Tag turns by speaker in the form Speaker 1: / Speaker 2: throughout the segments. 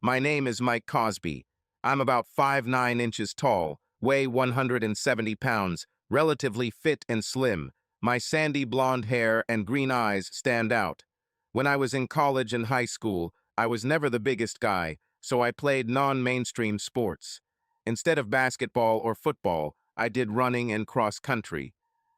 Speaker 1: My name is Mike Cosby. I'm about 5'9" tall, weigh 170 pounds, relatively fit and slim. My sandy blonde hair and green eyes stand out. When I was in college and high school, I was never the biggest guy, so I played non-mainstream sports. Instead of basketball or football, I did running and cross country.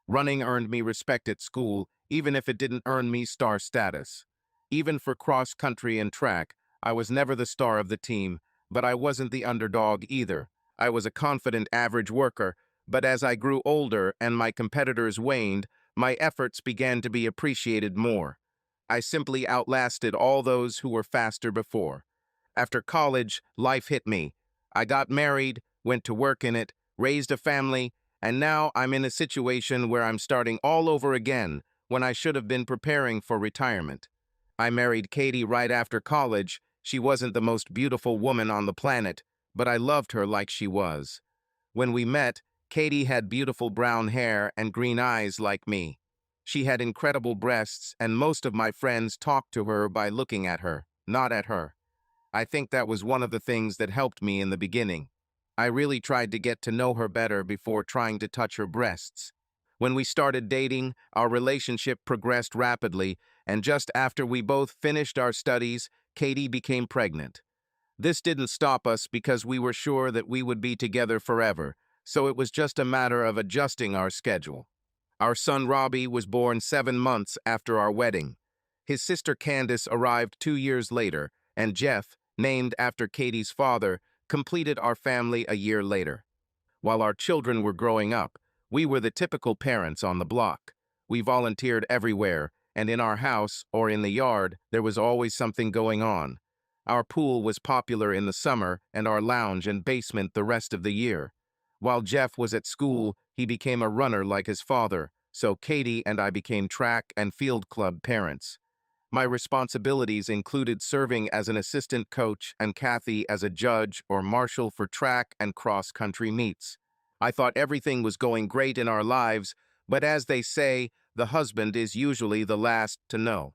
Speaker 1: Running earned me respect at school, even if it didn't earn me star status. Even for cross country and track, I was never the star of the team, but I wasn't the underdog either. I was a confident average worker, but as I grew older and my competitors waned, my efforts began to be appreciated more. I simply outlasted all those who were faster before. After college, life hit me. I got married, went to work in it, raised a family, and now I'm in a situation where I'm starting all over again when I should have been preparing for retirement. I married Katie right after college. She wasn't the most beautiful woman on the planet, but I loved her like she was. When we met, Katie had beautiful brown hair and green eyes like me. She had incredible breasts, and most of my friends talked to her by looking at her, not at her. I think that was one of the things that helped me in the beginning. I really tried to get to know her better before trying to touch her breasts. When we started dating, our relationship progressed rapidly, and just after we both finished our studies, Katie became pregnant. This didn't stop us because we were sure that we would be together forever, so it was just a matter of adjusting our schedule. Our son Robbie was born 7 months after our wedding. His sister Candace arrived 2 years later, and Jeff, named after Katie's father, completed our family a year later. While our children were growing up, we were the typical parents on the block. We volunteered everywhere, and in our house or in the yard, there was always something going on. Our pool was popular in the summer and our lounge and basement the rest of the year. While Jeff was at school, he became a runner like his father, so Katie and I became track and field club parents. My responsibilities included serving as an assistant coach and Kathy as a judge or marshal for track and cross-country meets. I thought everything was going great in our lives, but as they say, the husband is usually the last to know.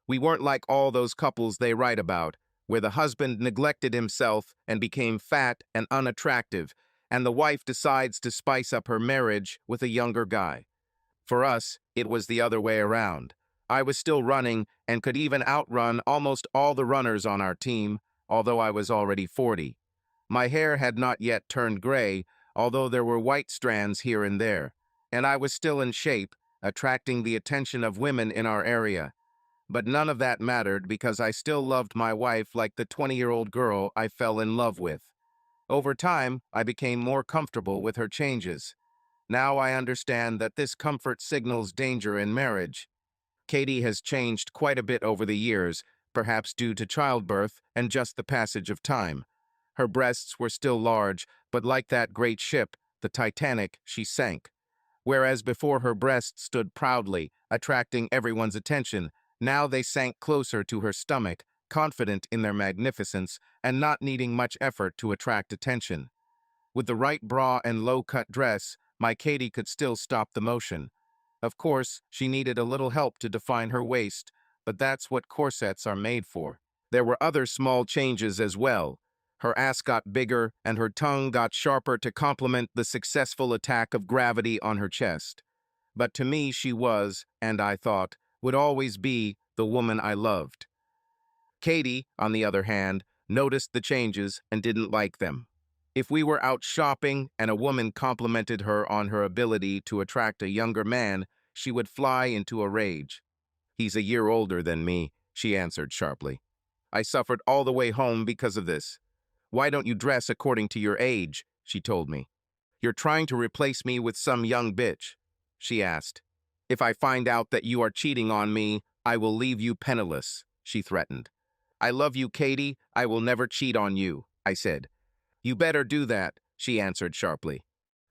Speaker 1: We weren't like all those couples they write about, where the husband neglected himself and became fat and unattractive, and the wife decides to spice up her marriage with a younger guy. For us, it was the other way around. I was still running and could even outrun almost all the runners on our team, although I was already 40. My hair had not yet turned gray, although there were white strands here and there, and I was still in shape, attracting the attention of women in our area. But none of that mattered because I still loved my wife like the 20-year-old girl I fell in love with. Over time, I became more comfortable with her changes. Now I understand that this comfort signals danger in marriage. Katie has changed quite a bit over the years, perhaps due to childbirth and just the passage of time. Her breasts were still large, but like that great ship, the Titanic, she sank. Whereas before her breasts stood proudly, attracting everyone's attention, now they sank closer to her stomach, confident in their magnificence and not needing much effort to attract attention. With the right bra and low-cut dress, my Katie could still stop the motion. Of course, she needed a little help to define her waist, but that's what corsets are made for. There were other small changes as well. Her ass got bigger and her tongue got sharper to complement the successful attack of gravity on her chest. But to me she was, and I thought, would always be, the woman I loved. Katie, on the other hand, noticed the changes and didn't like them. If we were out shopping and a woman complimented her on her ability to attract a younger man, she would fly into a rage. "He's a year older than me," she answered sharply. I suffered all the way home because of this. "Why don't you dress according to your age?" she told me. "You're trying to replace me with some young bitch," she asked. "If I find out that you are cheating on me, I will leave you penniless," she threatened. "I love you, Katie. I will never cheat on you," I said. "You better do that," she answered sharply.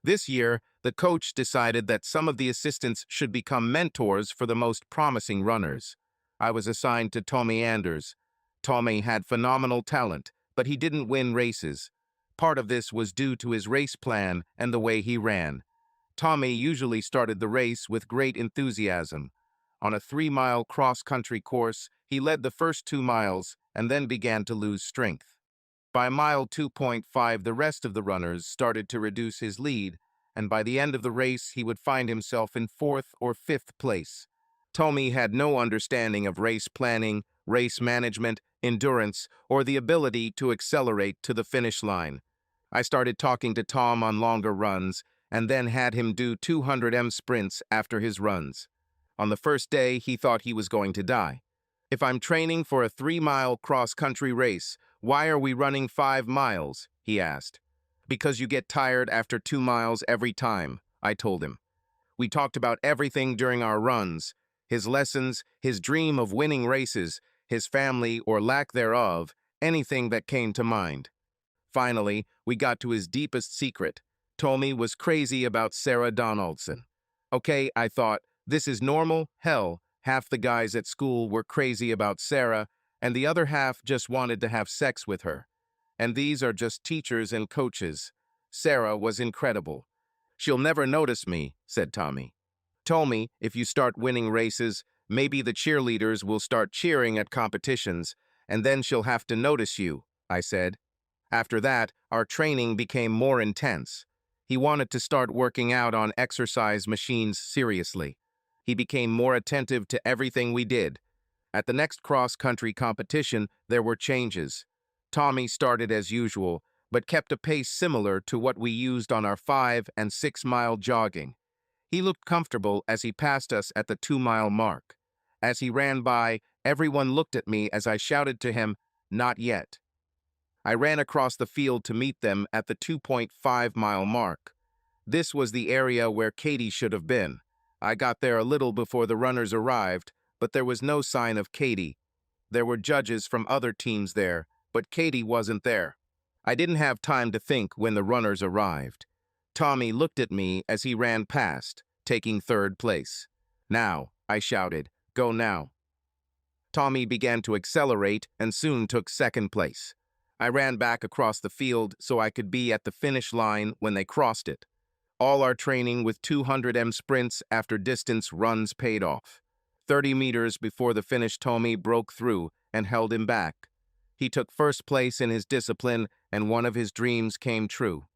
Speaker 1: This year, the coach decided that some of the assistants should become mentors for the most promising runners. I was assigned to Tommy Anders. Tommy had phenomenal talent, but he didn't win races. Part of this was due to his race plan and the way he ran. Tommy usually started the race with great enthusiasm. On a 3-mile cross-country course, he led the first 2 miles and then began to lose strength. By mile 2.5, the rest of the runners started to reduce his lead, and by the end of the race, he would find himself in fourth or fifth place. Tommy had no understanding of race planning, race management, endurance, or the ability to accelerate to the finish line. I started talking to Tom on longer runs, and then had him do 200 sprints after his runs. On the first day, he thought he was going to die. "If I'm training for a 3-mile cross-country race, why are we running 5 miles?" he asked. "Because you get tired after 2 miles every time," I told him. We talked about everything during our runs: his lessons, his dream of winning races, his family or lack thereof, anything that came to mind. Finally, we got to his deepest secret. Tommy was crazy about Sarah Donaldson. Okay, I thought, this is normal? Hell, half the guys at school were crazy about Sarah, and the other half just wanted to have sex with her. And these are just teachers and coaches. Sarah was incredible. "She'll never notice me," said Tommy. "Told me, if you start winning races, maybe the cheerleaders will start cheering at competitions, and then she'll have to notice you," I said. After that, our training became more intense. He wanted to start working out on exercise machines seriously. He became more attentive to everything we did. At the next cross-country competition, there were changes. Tommy started as usual, but kept a pace similar to what we used on our 5- and 6-mile jogging. He looked comfortable as he passed us at the 2-mile mark. As he ran by, everyone looked at me as I shouted to him, "Not yet." I ran across the field to meet them at the 2.5-mile mark. This was the area where Katie should have been. I got there a little before the runners arrived, but there was no sign of Katie. There were judges from other teams there, but Katie wasn't there. I didn't have time to think when the runners arrived. Tommy looked at me as he ran past, taking 3rd place. "Now," I shouted, "go now." Tommy began to accelerate and soon took 2nd place. I ran back across the field so I could be at the finish line when they crossed it. All our training with 200 sprints after distance runs paid off. 30 meters before the finish, Tommy broke through and held him back. He took 1st place in his discipline, and one of his dreams came true.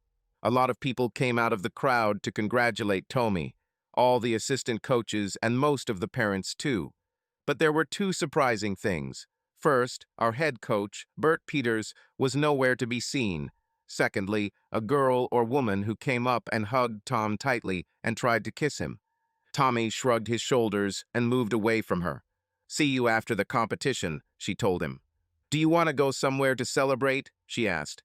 Speaker 1: A lot of people came out of the crowd to congratulate Tommy, all the assistant coaches and most of the parents too. But there were 2 surprising things. First, our head coach, Bert Peters, was nowhere to be seen. Secondly, a girl or woman who came up and hugged Tom tightly and tried to kiss him. Tommy shrugged his shoulders and moved away from her. "See you after the competition," she told him. "Do you want to go somewhere to celebrate?" she asked.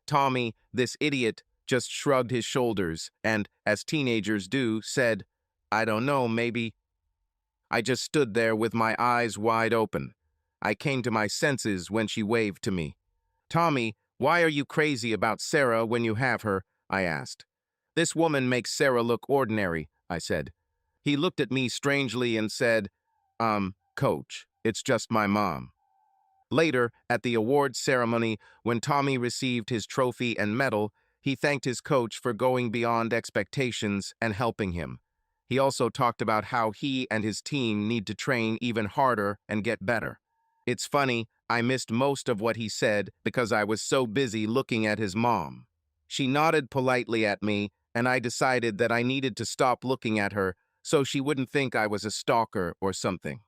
Speaker 1: Tommy, this idiot, just shrugged his shoulders and, as teenagers do, said, "I don't know, maybe." I just stood there with my eyes wide open. I came to my senses when she waved to me. "Tommy, why are you crazy about Sarah when you have her?" I asked. "This woman makes Sarah look ordinary," I said. He looked at me strangely and said, "Coach, it's just my mom." Later, at the awards ceremony, when Tommy received his trophy and medal, he thanked his coach for going beyond expectations and helping him. He also talked about how he and his team need to train even harder and get better. It's funny, I missed most of what he said because I was so busy looking at his mom. She nodded politely at me, and I decided that I needed to stop looking at her so she wouldn't think I was a stalker or something.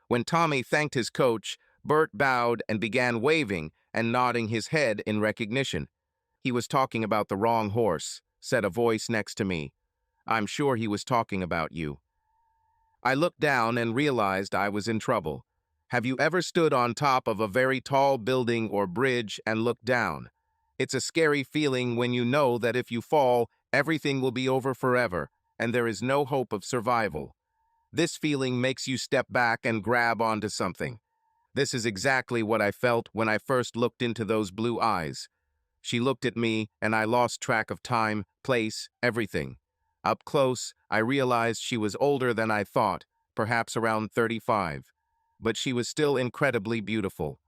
Speaker 1: When Tommy thanked his coach, Bert bowed and began waving and nodding his head in recognition. "He was talking about the wrong horse," said a voice next to me. "I'm sure he was talking about you." I looked down and realized I was in trouble. Have you ever stood on top of a very tall building or bridge and looked down? It's a scary feeling when you know that if you fall, everything will be over forever, and there is no hope of survival. This feeling makes you step back and grab onto something. This is exactly what I felt when I first looked into those blue eyes. She looked at me, and I lost track of time, place, everything. Up close, I realized she was older than I thought, perhaps around 35. But she was still incredibly beautiful.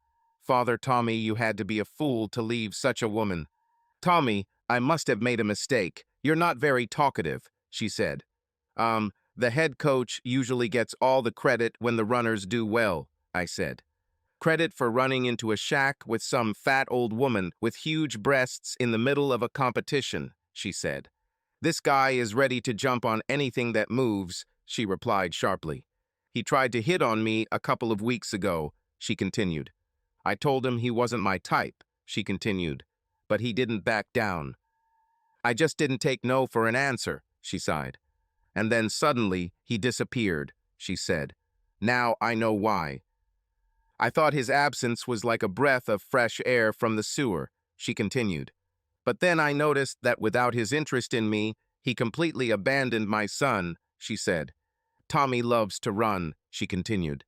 Speaker 1: "Father Tommy, you had to be a fool to leave such a woman." "Tommy, I must have made a mistake. You're not very talkative," she said. The head coach usually gets all the credit when the runners do well," I said. Credit for running into a shack with some fat old woman with huge breasts in the middle of a competition, she said. This guy is ready to jump on anything that moves, she replied sharply. He tried to hit on me a couple of weeks ago, she continued. I told him he wasn't my type, she continued, but he didn't back down. I just didn't take no for an answer, she sighed. And then suddenly he disappeared, she said. Now I know why. I thought his absence was like a breath of fresh air from the sewer, she continued. But then I noticed that without his interest in me, he completely abandoned my son, she said. Tommy loves to run, she continued.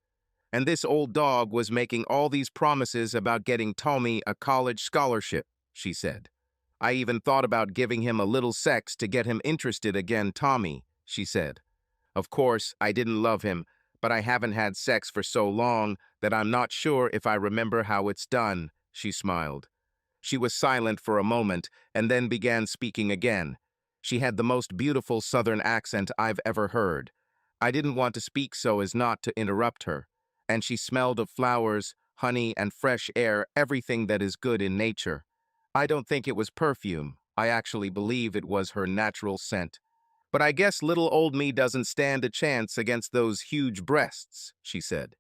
Speaker 1: And this old dog was making all these promises about getting Tommy a college scholarship, she said. I even thought about giving him a little sex to get him interested again, Tommy, she said. Of course, I didn't love him, but I haven't had sex for so long that I'm not sure if I remember how it's done, she smiled. She was silent for a moment and then began speaking again. She had the most beautiful Southern accent I've ever heard. I didn't want to speak so as not to interrupt her, and she smelled of flowers, honey, and fresh air, everything that is good in nature. I don't think it was perfume. I actually believe it was her natural scent. But I guess little old me doesn't stand a chance against those huge breasts, she said.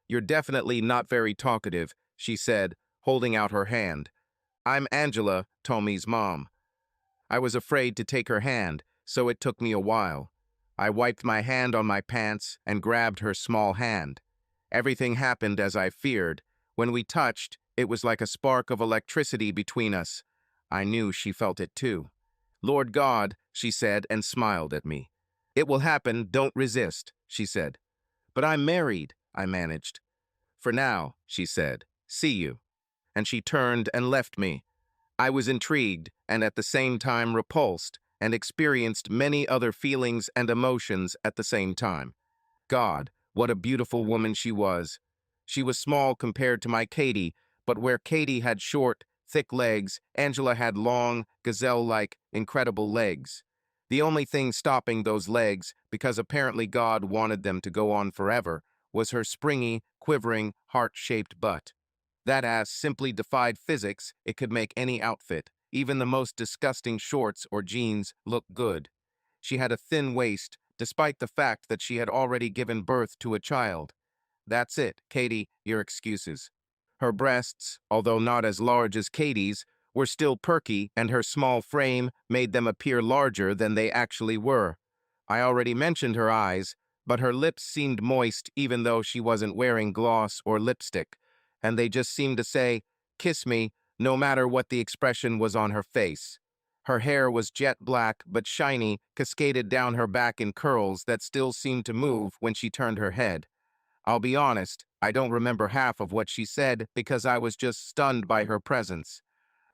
Speaker 1: You're definitely not very talkative, she said, holding out her hand. I'm Angela, Tommy's mom. I was afraid to take her hand, so it took me a while. I wiped my hand on my pants and grabbed her small hand. Everything happened as I feared. When we touched, it was like a spark of electricity between us. I knew she felt it too. Lord God, she said and smiled at me. It will happen, don't resist, she said. But I'm married, I managed. For now, she said. See you. And she turned and left me. I was intrigued and at the same time repulsed and experienced many other feelings and emotions at the same time. God, what a beautiful woman she was. She was small compared to my Katie, but where Katie had short, thick legs, Angela had long, gazelle-like, incredible legs. The only thing stopping those legs, because apparently God wanted them to go on forever, was her springy, quivering, heart-shaped butt. That ass simply defied physics. It could make any outfit, even the most disgusting shorts or jeans, look good. She had a thin waist, despite the fact that she had already given birth to a child. That's it, Katie, your excuses. Her breasts, although not as large as Katie's, were still perky, and her small frame made them appear larger than they actually were. I already mentioned her eyes, but her lips seemed moist even though she wasn't wearing gloss or lipstick, and they just seemed to say, "Kiss me," no matter what the expression was on her face. Her hair was jet black but shiny, cascaded down her back in curls that still seemed to move when she turned her head. I'll be honest, I don't remember half of what she said because I was just stunned by her presence.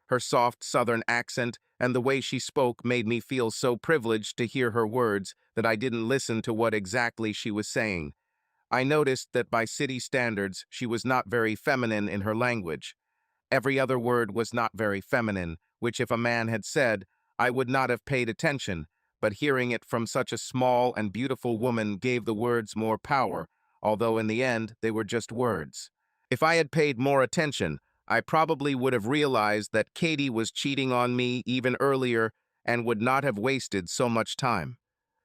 Speaker 1: Her soft Southern accent and the way she spoke made me feel so privileged to hear her words that I didn't listen to what exactly she was saying. I noticed that by city standards, she was not very feminine in her language. Every other word was not very feminine, which if a man had said, I would not have paid attention, but hearing it from such a small and beautiful woman gave the words more power, although in the end they were just words. If I had paid more attention, I probably would have realized that Katie was cheating on me even earlier and would not have wasted so much time.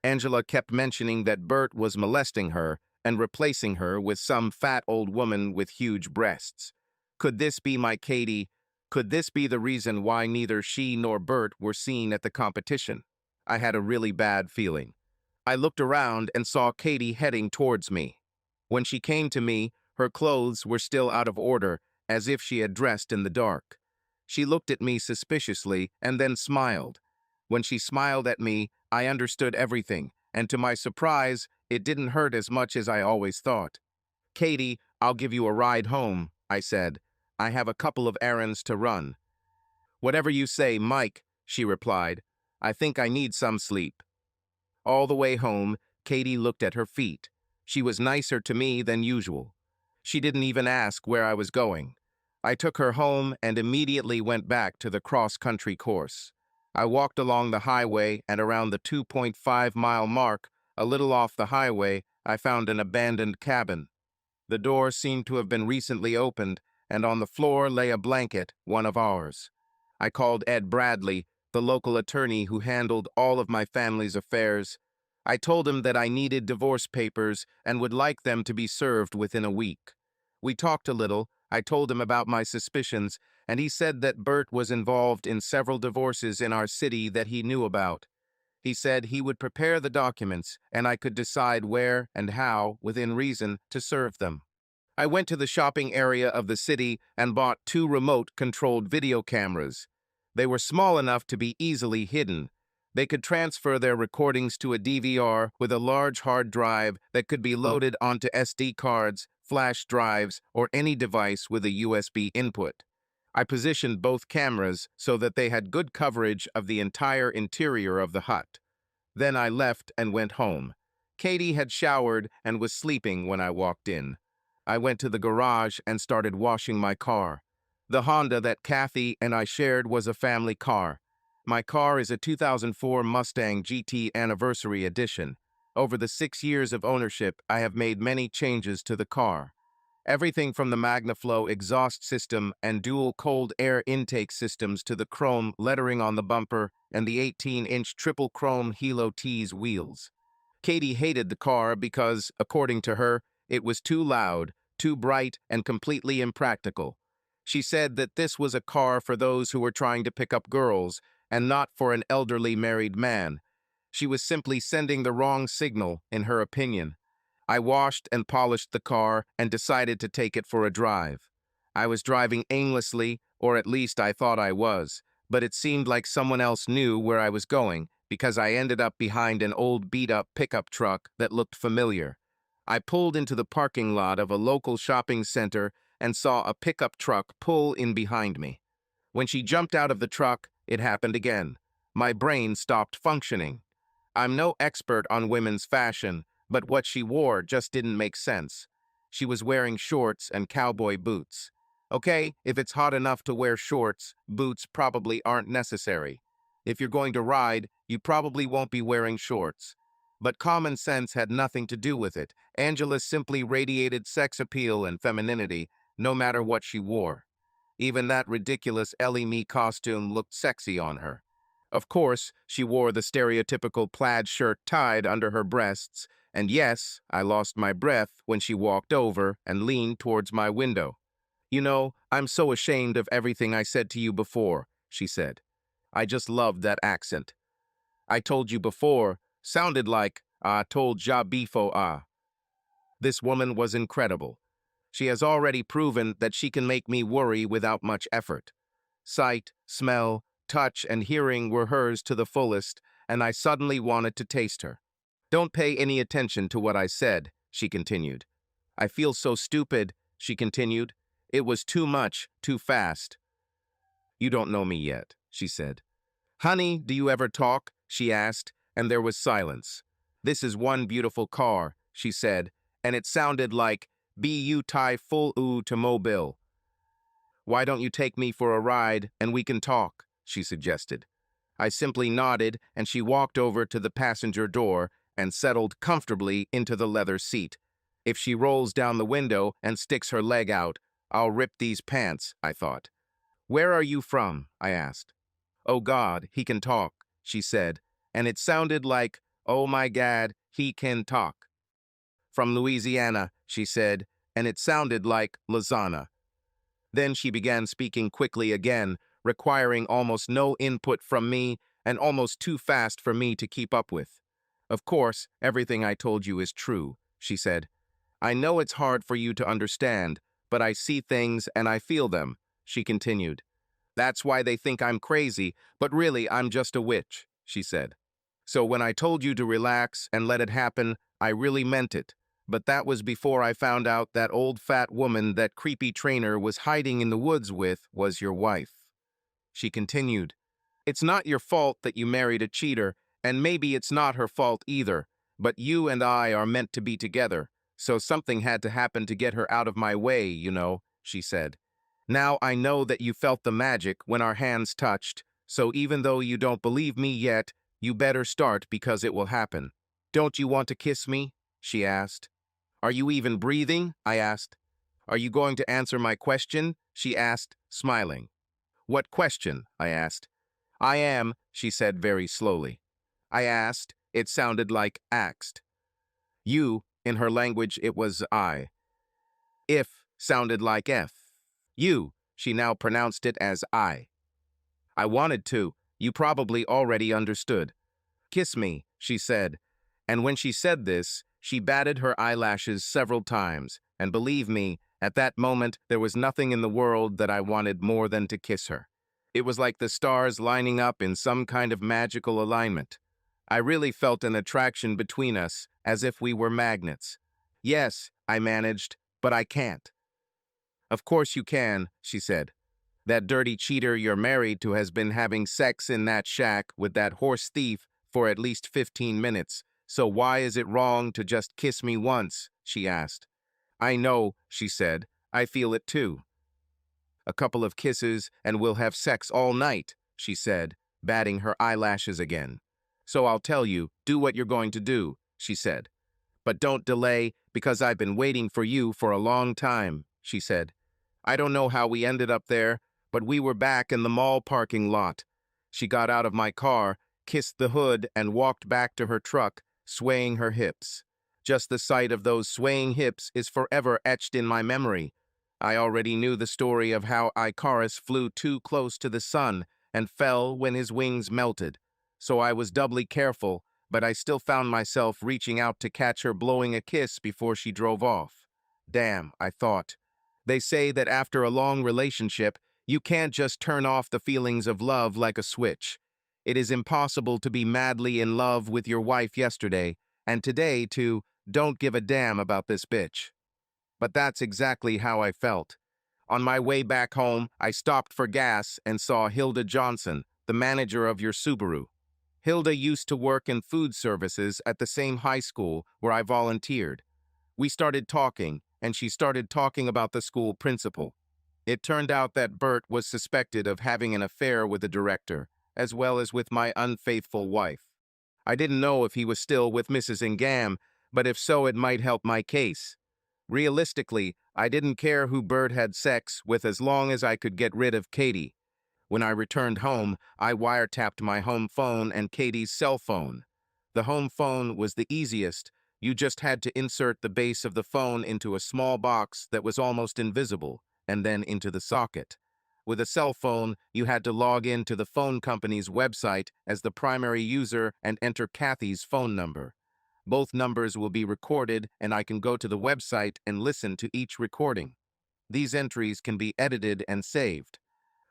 Speaker 1: Angela kept mentioning that Bert was molesting her and replacing her with some fat old woman with huge breasts. Could this be my Katie? Could this be the reason why neither she nor Bert were seen at the competition? I had a really bad feeling. I looked around and saw Katie heading towards me. When she came to me, her clothes were still out of order, as if she had dressed in the dark. She looked at me suspiciously and then smiled. When she smiled at me, I understood everything, and to my surprise, it didn't hurt as much as I always thought. Katie, I'll give you a ride home, I said. I have a couple of errands to run. Whatever you say, Mike, she replied. I think I need some sleep. All the way home, Katie looked at her feet. She was nicer to me than usual. She didn't even ask where I was going. I took her home and immediately went back to the cross-country course. I walked along the highway and around the 2.5-mile mark, a little off the highway, I found an abandoned cabin. The door seemed to have been recently opened, and on the floor lay a blanket, one of ours. I called Ed Bradley, the local attorney who handled all of my family's affairs. I told him that I needed divorce papers and would like them to be served within a week. We talked a little. I told him about my suspicions, and he said that Bert was involved in several divorces in our city that he knew about. He said he would prepare the documents, and I could decide where and how, within reason, to serve them. I went to the shopping area of the city and bought 2 remote-controlled video cameras. They were small enough to be easily hidden. They could transfer their recordings to a DVR with a large hard drive that could be loaded onto SD cards, flash drives, or any device with a USB input. I positioned both cameras so that they had good coverage of the entire interior of the hut. Then I left and went home. Katie had showered and was sleeping when I walked in. I went to the garage and started washing my car. The Honda that Kathy and I shared was a family car. My car is a 2004 Mustang GT Anniversary Edition. Over the 6 years of ownership, I have made many changes to the car. Everything from the MagnaFlow exhaust system and dual cold air intake systems to the chrome lettering on the bumper and the 18-inch triple chrome Hilo T's wheels. Katie hated the car because, according to her, it was too loud, too bright, and completely impractical. She said that this was a car for those who were trying to pick up girls and not for an elderly married man. She was simply sending the wrong signal, in her opinion. I washed and polished the car and decided to take it for a drive. I was driving aimlessly, or at least I thought I was, but it seemed like someone else knew where I was going because I ended up behind an old beat-up pickup truck that looked familiar. I pulled into the parking lot of a local shopping center and saw a pickup truck pull in behind me. When she jumped out of the truck, it happened again. My brain stopped functioning. I'm no expert on women's fashion, but what she wore just didn't make sense. She was wearing shorts and cowboy boots. Okay, if it's hot enough to wear shorts, boots probably aren't necessary. If you're going to ride, you probably won't be wearing shorts. But common sense had nothing to do with it. Angela simply radiated sex appeal and femininity, no matter what she wore. Even that ridiculous Ellie Me costume looked sexy on her. Of course, she wore the stereotypical plaid shirt tied under her breasts, and yes, I lost my breath when she walked over and leaned towards my window. "You know, I'm so ashamed of everything I said to you before," she said. I just loved that accent. "I told you before," sounded like "I told ya before." This woman was incredible. She has already proven that she can make me worry without much effort. Sight, smell, touch, and hearing were hers to the fullest, and I suddenly wanted to taste her. "Don't pay any attention to what I said," she continued. "I feel so stupid," she continued. "It was too much, too fast." "You don't know me yet," she said. "Honey, do you ever talk?" she asked, and there was silence. "This is one beautiful car," she said, and it sounded like "Bu tie full oo to Mobile." "Why don't you take me for a ride and we can talk?" she suggested. I simply nodded, and she walked over to the passenger door and settled comfortably into the leather seat. If she rolls down the window and sticks her leg out, I'll rip these pants, I thought. "Where are you from?" I asked. "Oh God, he can talk," she said, and it sounded like, "Oh my God, he can talk." "From Louisiana," she said, and it sounded like lasagna. Then she began speaking quickly again, requiring almost no input from me and almost too fast for me to keep up with. "Of course, everything I told you is true," she said. "I know it's hard for you to understand, but I see things and I feel them," she continued. "That's why they think I'm crazy, but really I'm just a witch," she said. "So when I told you to relax and let it happen, I really meant it. But that was before I found out that old fat woman that creepy trainer was hiding in the woods with was your wife." She continued, "It's not your fault that you married a cheater, and maybe it's not her fault either, but you and I are meant to be together, so something had to happen to get her out of my way, you know," she said. "Now I know that you felt the magic when our hands touched, so even though you don't believe me yet, you better start because it will happen. Don't you want to kiss me?" she asked. Are you even breathing? I asked. Are you going to answer my question? She asked, smiling. What question? I asked. I am, she said very slowly. I asked. It sounded like axed. You, in her language, it was I. If sounded like F. You, she now pronounced it as I. I wanted to. You probably already understood. Kiss me, she said. And when she said this, she batted her eyelashes several times, and believe me, at that moment there was nothing in the world that I wanted more than to kiss her. It was like the stars lining up in some kind of magical alignment. I really felt an attraction between us, as if we were magnets. Yes, I managed, but I can't. Of course you can, she said. That dirty cheater you're married to has been having sex in that shack with that horse thief for at least 15 minutes, so why is it wrong to just kiss me once? She asked. I know, she said. I feel it too. A couple of kisses and we'll have sex all night, she said, batting her eyelashes again. So I'll tell you, do what you're going to do, she said. But don't delay, because I've been waiting for you for a long time, she said. I don't know how we ended up there, but we were back in the mall parking lot. She got out of my car, kissed the hood, and walked back to her truck, swaying her hips. Just the sight of those swaying hips is forever etched in my memory. I already knew the story of how Icarus flew too close to the sun and fell when his wings melted. So I was doubly careful, but I still found myself reaching out to catch her blowing a kiss before she drove off. Damn, I thought. They say that after a long relationship, you can't just turn off the feelings of love like a switch. It is impossible to be madly in love with your wife yesterday, and today to don't give a damn about this bitch. But that's exactly how I felt. On my way back home, I stopped for gas and saw Hilda Johnson, the manager of your Subaru. Hilda used to work in food services at the same high school where I volunteered. We started talking, and she started talking about the school principal. It turned out that Bert was suspected of having an affair with the director, as well as with my unfaithful wife. I didn't know if he was still with Mrs. Ingam, but if so, it might help my case. Realistically, I didn't care who Bert had sex with as long as I could get rid of Katie. When I returned home, I wiretapped my home phone and Katie's cell phone. The home phone was the easiest. You just had to insert the base of the phone into a small box that was almost invisible, and then into the socket. With a cell phone, you had to log in to the phone company's website as the primary user and enter Kathy's phone number. Both numbers will be recorded, and I can go to the website and listen to each recording. These entries can be edited and saved.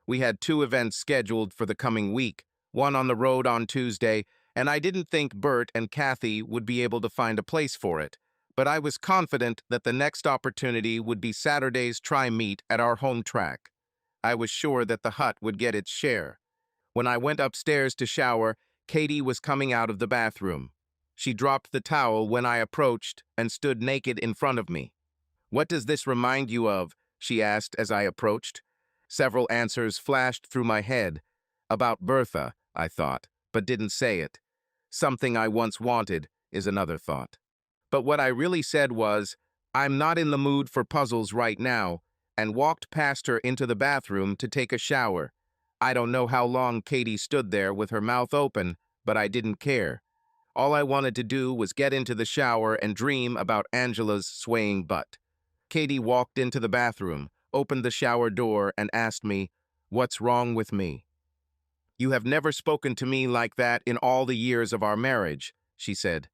Speaker 1: We had 2 events scheduled for the coming week, one on the road on Tuesday, and I didn't think Bert and Kathy would be able to find a place for it, but I was confident that the next opportunity would be Saturday's tri-meet at our home track. I was sure that the hut would get its share. When I went upstairs to shower, Katie was coming out of the bathroom. She dropped the towel when I approached and stood naked in front of me. What does this remind you of? She asked as I approached. Several answers flashed through my head. About Bertha, I thought, but didn't say it. Something I once wanted is another thought. But what I really said was, I'm not in the mood for puzzles right now, and walked past her into the bathroom to take a shower. I don't know how long Katie stood there with her mouth open, but I didn't care. All I wanted to do was get into the shower and dream about Angela's swaying butt. Katie walked into the bathroom, opened the shower door, and asked me, "What's wrong with me?" "You have never spoken to me like that in all the years of our marriage," she said.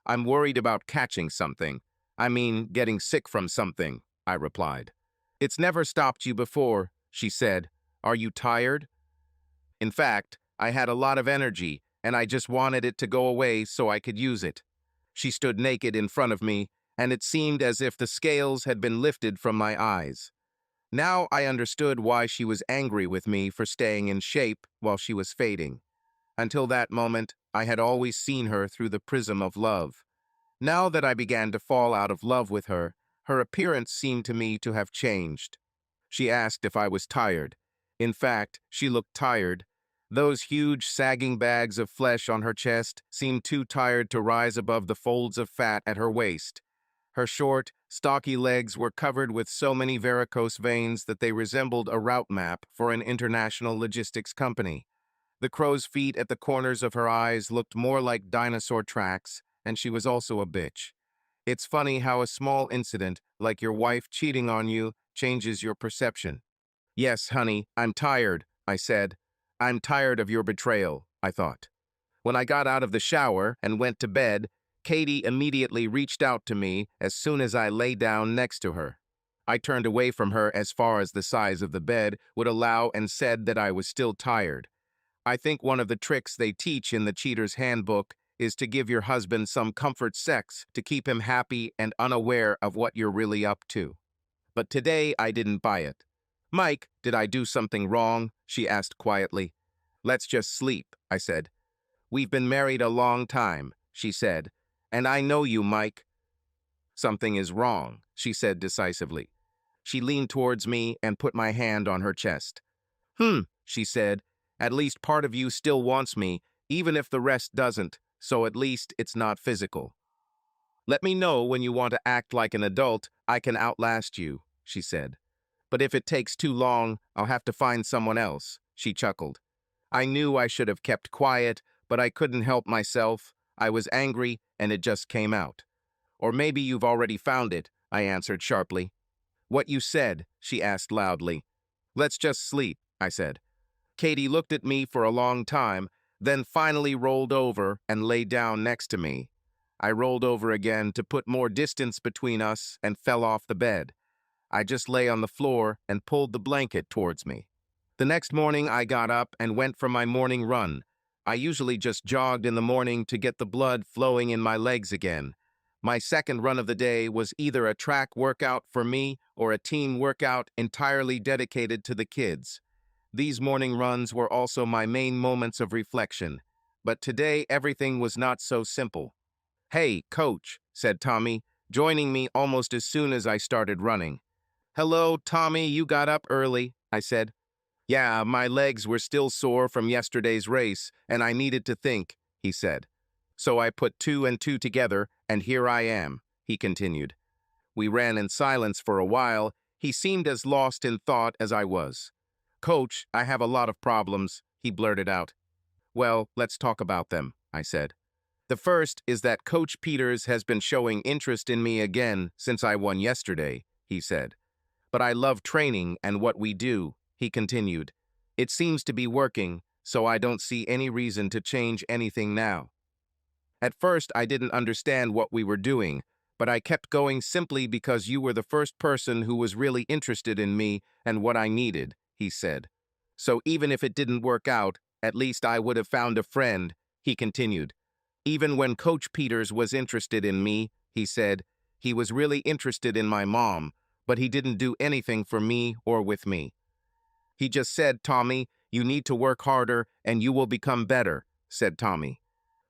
Speaker 1: "I'm worried about catching something. I mean, getting sick from something," I replied. "It's never stopped you before," she said. "Are you tired?" In fact, I had a lot of energy, and I just wanted it to go away so I could use it. She stood naked in front of me, and it seemed as if the scales had been lifted from my eyes. Now I understood why she was angry with me for staying in shape while she was fading. Until that moment, I had always seen her through the prism of love. Now that I began to fall out of love with her, her appearance seemed to me to have changed. She asked if I was tired. In fact, she looked tired. Those huge, sagging bags of flesh on her chest seemed too tired to rise above the folds of fat at her waist. Her short, stocky legs were covered with so many varicose veins that they resembled a route map for an international logistics company. The crow's feet at the corners of her eyes looked more like dinosaur tracks, and she was also a bitch. It's funny how a small incident, like your wife cheating on you, changes your perception. Yes, honey, I'm tired, I said. I'm tired of your betrayal, I thought. When I got out of the shower and went to bed, Katie immediately reached out to me as soon as I lay down next to her. I turned away from her as far as the size of the bed would allow and said that I was still tired. I think one of the tricks they teach in the Cheater's Handbook is to give your husband some comfort sex to keep him happy and unaware of what you're really up to. But today I didn't buy it. Mike, did I do something wrong? She asked quietly. Let's just sleep, I said. We've been married a long time, she said. And I know you, Mike. Something is wrong, she said decisively. She leaned towards me and put my hand on her chest. She said. At least part of you still wants me, even if the rest doesn't, so at least it's not physical. Let me know when you want to act like an adult. I can outlast you, she said. But if it takes too long, I'll have to find someone else, she chuckled. I knew I should have kept quiet, but I couldn't help myself. I was angry, and it just came out. Or maybe you've already found it, I answered sharply. What you said, she asked loudly. Let's just sleep, I said. Katie looked at me for a long time, then finally rolled over and lay down next to me. I rolled over again to put more distance between us and fell off the bed. I just lay on the floor and pulled the blanket towards me. The next morning I got up and went for my morning run. I usually just jogged in the morning to get the blood flowing in my legs again. My second run of the day was either a track workout for me or a team workout entirely dedicated to the kids. These morning runs were also my main moments of reflection. But today everything was not so simple. Hey, coach, said Tommy, joining me almost as soon as I started running. Hello, Tommy, you got up early, I said. Yeah, my legs were still sore from yesterday's race, and I needed to think, he said. So I put two and two together, and here I am, he continued. We ran in silence for a while. He seemed as lost in thought as I was. Coach, I have a lot of problems, he blurted out. Well, let's talk about them, I said. The first is that Coach Peters has been showing interest in me again since I won yesterday, he said. But I love training and what we do, he continued. It seems to be working, so I don't see any reason to change anything now. At first, I didn't understand what we were doing, but I kept going simply because you were the first person who was really interested in me and what I needed, he said. So even if it didn't work out, at least I would have found a friend, he continued. Even when Coach Peters was interested in me, he said, he was really interested in my mom, but he didn't do anything for me or with me. He just said, Tommy, you need to work harder and you will become better, said Tommy.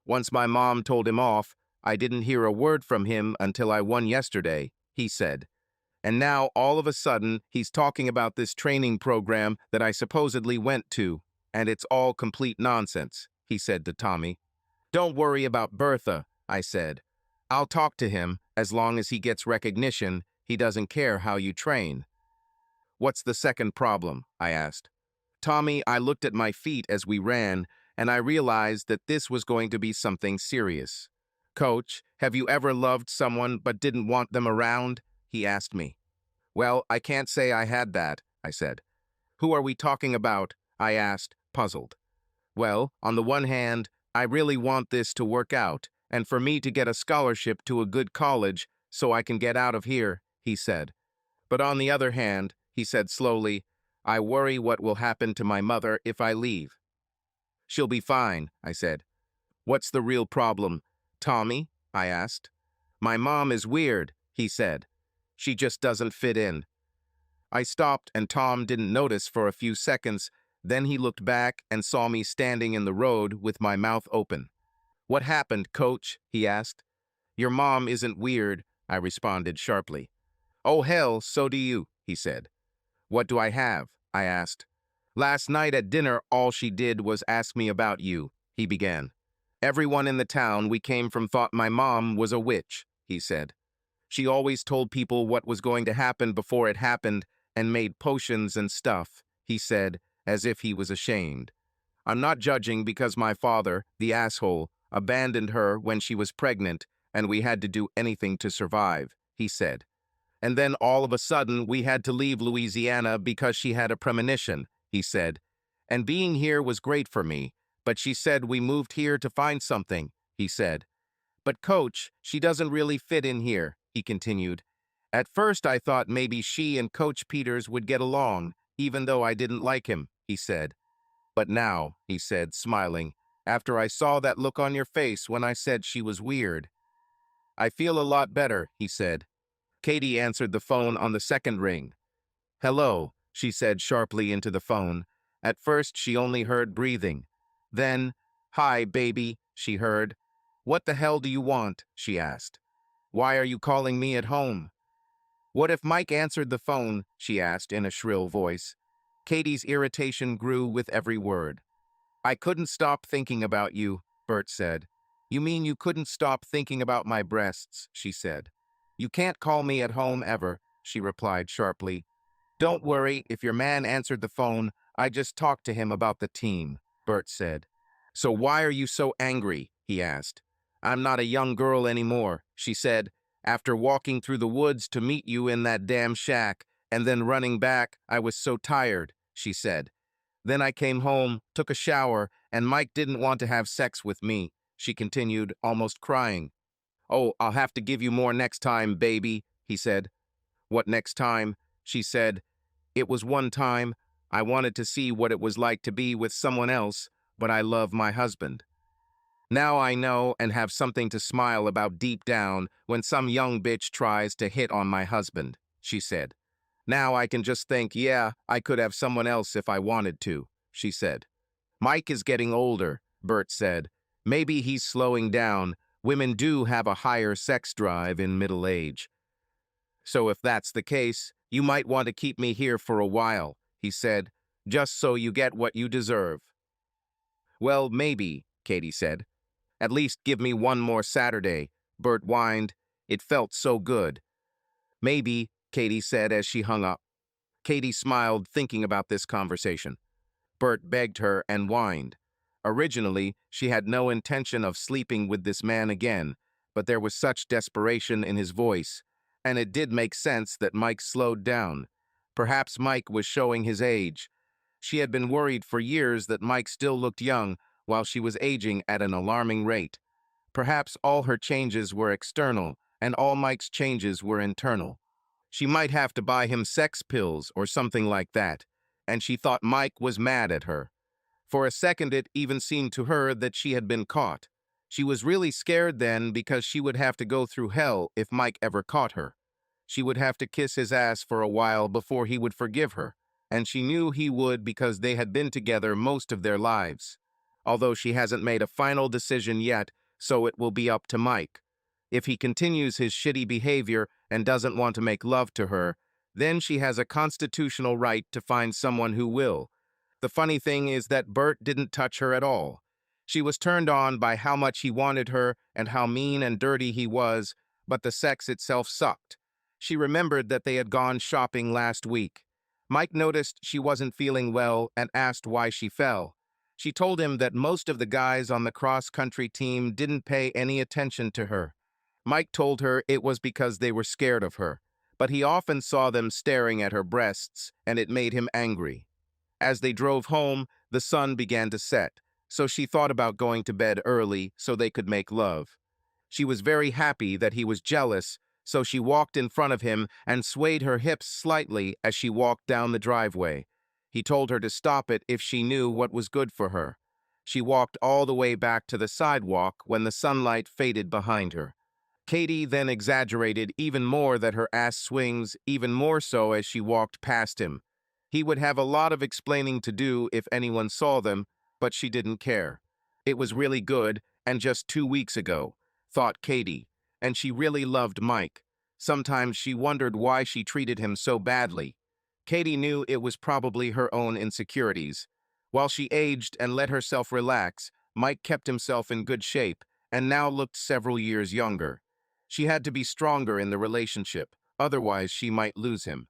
Speaker 1: Once my mom told him off, I didn't hear a word from him until I won yesterday, he said. And now, all of a sudden, he's talking about this training program that I supposedly went to, and it's all complete nonsense, he said to Tommy. Don't worry about Bertha, I said. I'll talk to him. As long as he gets recognition, he doesn't care how you train. What's the second problem? I asked. Tommy, I looked at my feet as we ran, and I realized that this was going to be something serious. Coach, have you ever loved someone but didn't want them around? He asked me. Well, I can't say I had that, I said. Who are we talking about? I asked, puzzled. Well, on the one hand, I really want this to work out, and for me to get a scholarship to a good college so I can get out of here, he said. But on the other hand, he said slowly, I worry what will happen to my mother if I leave. She'll be fine, I said. What's the real problem? Tommy? I asked. My mom is weird, he said. She just doesn't fit in. I stopped and Tom didn't notice for a few seconds. Then he looked back and saw me standing in the road with my mouth open. What happened, Coach? He asked. Your mom isn't weird, I responded sharply. Oh hell, so do you, he said. What do I have? I asked. Last night at dinner, all she did was ask me about you, he began. Everyone in the town we came from thought my mom was a witch, he said. She always told people what was going to happen before it happened and made potions and stuff, he said, as if he was ashamed. I'm not judging because my father, the asshole, abandoned her when she was pregnant and we had to do anything to survive, he said. And then all of a sudden we had to leave Louisiana because she had a premonition, he said. And being here was great for me, but she said we moved here to find something, he said. But Coach, she doesn't really fit in here, he continued. At first I thought maybe she and Coach Peters would get along, even though I didn't like him, he said. But now, he said, smiling, after I saw that look on your face when I said she was weird. I feel a lot better, he said. Katie answered the phone on the second ring. Hello, she said sharply into the phone. At first she only heard breathing. Then, hi, baby, she heard. What the hell do you want? She asked. Why are you calling me at home? What if Mike answered the phone? She asked in a shrill voice. Katie's irritation grew with every word. I couldn't stop thinking about you, Bert said. You mean you couldn't stop thinking about my breasts, she said. You can't call me at home ever, she replied sharply. Don't worry, if your man answered the phone, I just talked to him about the team, Bert said. So why are you so angry? He asked. I'm not a young girl anymore, she said. After walking through the woods to meet you in that damn shack, and then running back, I was so tired, she said. Then I came home, took a shower, and Mike didn't want to have sex with me, she continued, almost crying. Oh, I'll have to give you more next time, baby, he said. What next time? She said. It was one time. I wanted to see what it was like to be with someone else, but I love my husband. Now I know and have something to smile about deep down when some young bitch tries to hit on my husband, she said. Now I can just think, yeah, I could have someone else if I wanted to, she said. Mike is getting older, Bert said. Maybe he's slowing down. Women do have a higher sex drive in middle age. So if that's the case, you might want to keep me here for a while, he said, just so you get what you deserve. Well, maybe, Katie said. At least give me one more Saturday, Bert whined. It felt so good. Maybe, Katie said as she hung up. Katie smiled, thinking about this conversation. Bert begged her and whined. Originally, she had no intention of sleeping with this man again, but there was such desperation in his voice, and it did make sense that Mike slowed down. Perhaps Mike was showing his age. She had been worried for years that Mike still looked young while she was aging at an alarming rate. Perhaps all her changes were external, and all Mike's changes were internal. She might have to buy him sex pills or something like that, and she thought Mike was mad at her. For a second it even seemed to her that she had been caught. She was really scared then because she would have to go through hell if Mike ever caught her. She would have to kiss his ass for a while before he would forgive her, and she knew he would because they had been together most of their lives. Although she hasn't made a final decision yet, so it will be up to Mike. If he continues his shitty behavior and doesn't want to make love to her, then she has a constitutional right to find someone who will. The funny thing is that Bert didn't touch her at all. She was turned on by how much he wanted her and how mean and dirty he was, but the sex itself sucked. She remembered that they had gone shopping last week. Mike noticed she wasn't feeling well and asked why she fell. She told him that most of the guys on the cross-country team didn't pay any attention to her. Mike told her it was because they were scared of her, but he often saw them staring at her breasts, and it made him angry. As they drove home, the sun began to set, so she thought about going to bed early so they could make love. She was very happy that he was jealous, so she walked in front of him and swayed her hips slightly as she walked down the driveway. He told her to stop it if she knew what was good for her. She walked all the way back to the sidewalk when the sunlight faded behind her. Katie then exaggerated even more that her ass swings even more so as she walked past him. He would have a lot of explaining to do if anyone saw them, but she didn't care. It was really good, and just 2 weeks ago, thought Katie, and she really loved Mike. Sometimes she wondered why she treated him so badly. Katie knew it was probably her own insecurities. While she aged and let herself relax, Mike kept himself in good shape and now looked several years younger. She had to be stronger in the relationship, otherwise she might lose him.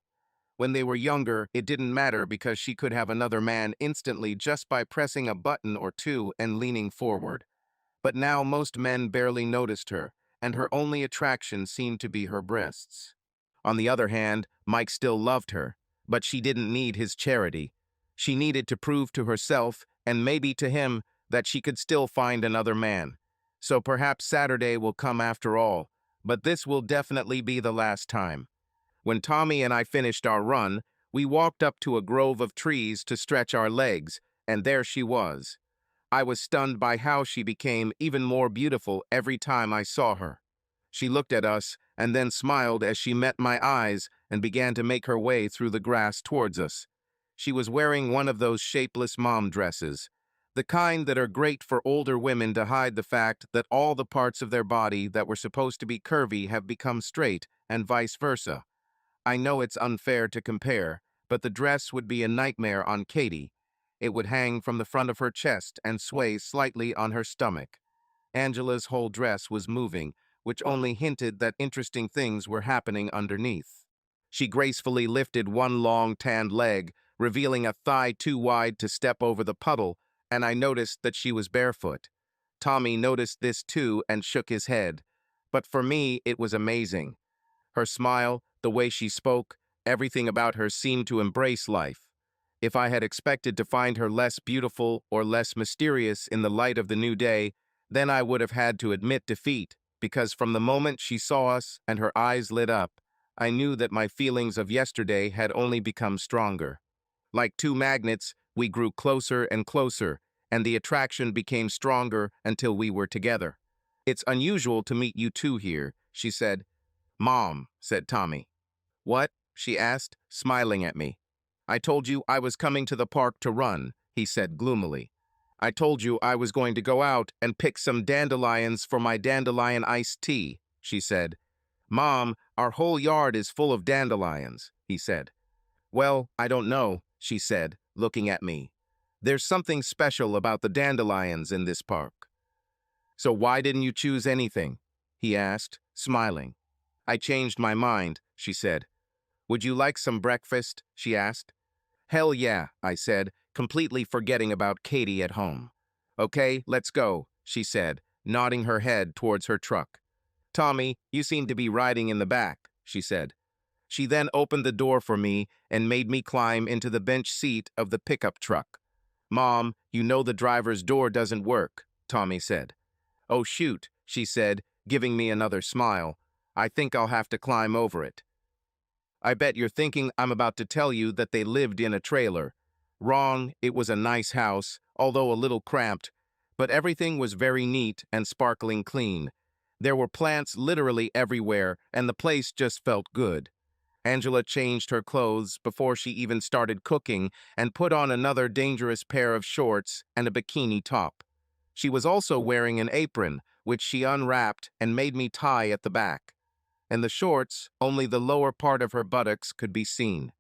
Speaker 1: When they were younger, it didn't matter because she could have another man instantly just by pressing a button or two and leaning forward. But now most men barely noticed her, and her only attraction seemed to be her breasts. On the other hand, Mike still loved her, but she didn't need his charity. She needed to prove to herself, and maybe to him, that she could still find another man. So perhaps Saturday will come after all, but this will definitely be the last time. When Tommy and I finished our run, we walked up to a grove of trees to stretch our legs, and there she was. I was stunned by how she became even more beautiful every time I saw her. She looked at us and then smiled as she met my eyes and began to make her way through the grass towards us. She was wearing one of those shapeless mom dresses, the kind that are great for older women to hide the fact that all the parts of their body that were supposed to be curvy have become straight, and vice versa. I know it's unfair to compare, but the dress would be a nightmare on Katie. It would hang from the front of her chest and sway slightly on her stomach. Angela's whole dress was moving, which only hinted that interesting things were happening underneath. She gracefully lifted one long tanned leg, revealing a thigh too wide to step over the puddle, and I noticed that she was barefoot. Tommy noticed this too and shook his head. But for me, it was amazing. Her smile, the way she spoke, everything about her seemed to embrace life. If I had expected to find her less beautiful or less mysterious in the light of the new day, then I would have had to admit defeat, because from the moment she saw us and her eyes lit up, I knew that my feelings of yesterday had only become stronger. Like two magnets, we grew closer and closer, and the attraction became stronger until we were together. "It's unusual to meet you two here," she said. "Mom," said Tommy. "What?" she asked, smiling at me. "I told you I was coming to the park to run," he said gloomily. "I told you I was going to go out and pick some dandelions for my dandelion iced tea," she said. "Mom, our whole yard is full of dandelions," he said. "Well, I don't know," she said, looking at me. "There's something special about the dandelions in this park." "So why didn't you choose anything?" he asked, smiling. "I changed my mind," she said. "Would you like some breakfast?" she asked. "Hell yeah," I said, completely forgetting about Katie at home. "Okay, let's go," she said, nodding her head towards her truck. "Tommy, you seem to be riding in the back," she said. She then opened the door for me and made me climb into the bench seat of the pickup truck. "Mom, you know the driver's door doesn't work," Tommy said. "Oh shoot," she said, giving me another smile. "I think I'll have to climb over it." I bet you're thinking I'm about to tell you that they lived in a trailer. Wrong, it was a nice house, although a little cramped, but everything was very neat and sparkling clean. There were plants literally everywhere, and the place just felt good. Angela changed her clothes before she even started cooking and put on another dangerous pair of shorts and a bikini top. She was also wearing an apron, which she unwrapped and made me tie at the back. In the shorts, only the lower part of her buttocks could be seen.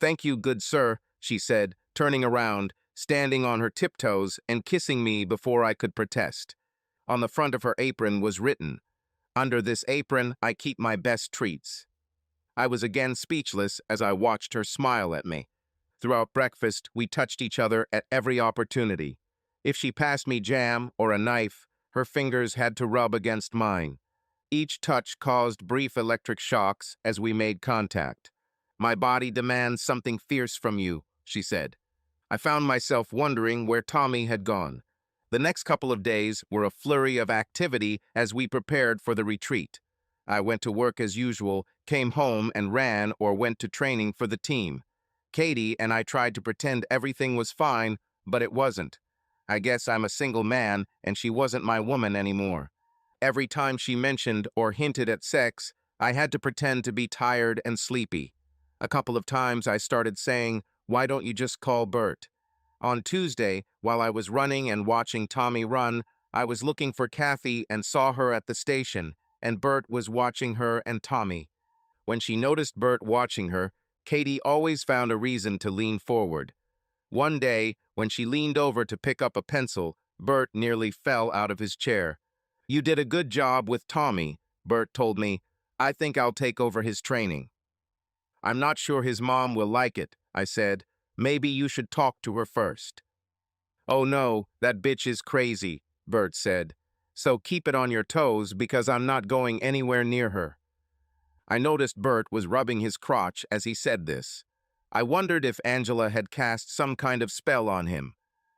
Speaker 1: "Thank you, good sir," she said, turning around, standing on her tiptoes and kissing me before I could protest. On the front of her apron was written, "Under this apron, I keep my best treats." I was again speechless as I watched her smile at me. Throughout breakfast, we touched each other at every opportunity. If she passed me jam or a knife, her fingers had to rub against mine. Each touch caused brief electric shocks as we made contact. "My body demands something fierce from you," she said. I found myself wondering where Tommy had gone. The next couple of days were a flurry of activity as we prepared for the retreat. I went to work as usual, came home and ran or went to training for the team. Katie and I tried to pretend everything was fine, but it wasn't. I guess I'm a single man and she wasn't my woman anymore. Every time she mentioned or hinted at sex, I had to pretend to be tired and sleepy. A couple of times I started saying, "Why don't you just call Bert?" On Tuesday, while I was running and watching Tommy run, I was looking for Kathy and saw her at the station, and Bert was watching her and Tommy. When she noticed Bert watching her, Katie always found a reason to lean forward. One day, when she leaned over to pick up a pencil, Bert nearly fell out of his chair. "You did a good job with Tommy," Bert told me. I think I'll take over his training. I'm not sure his mom will like it, I said. Maybe you should talk to her first. Oh no, that bitch is crazy, Bert said. So keep it on your toes because I'm not going anywhere near her. I noticed Bert was rubbing his crotch as he said this. I wondered if Angela had cast some kind of spell on him.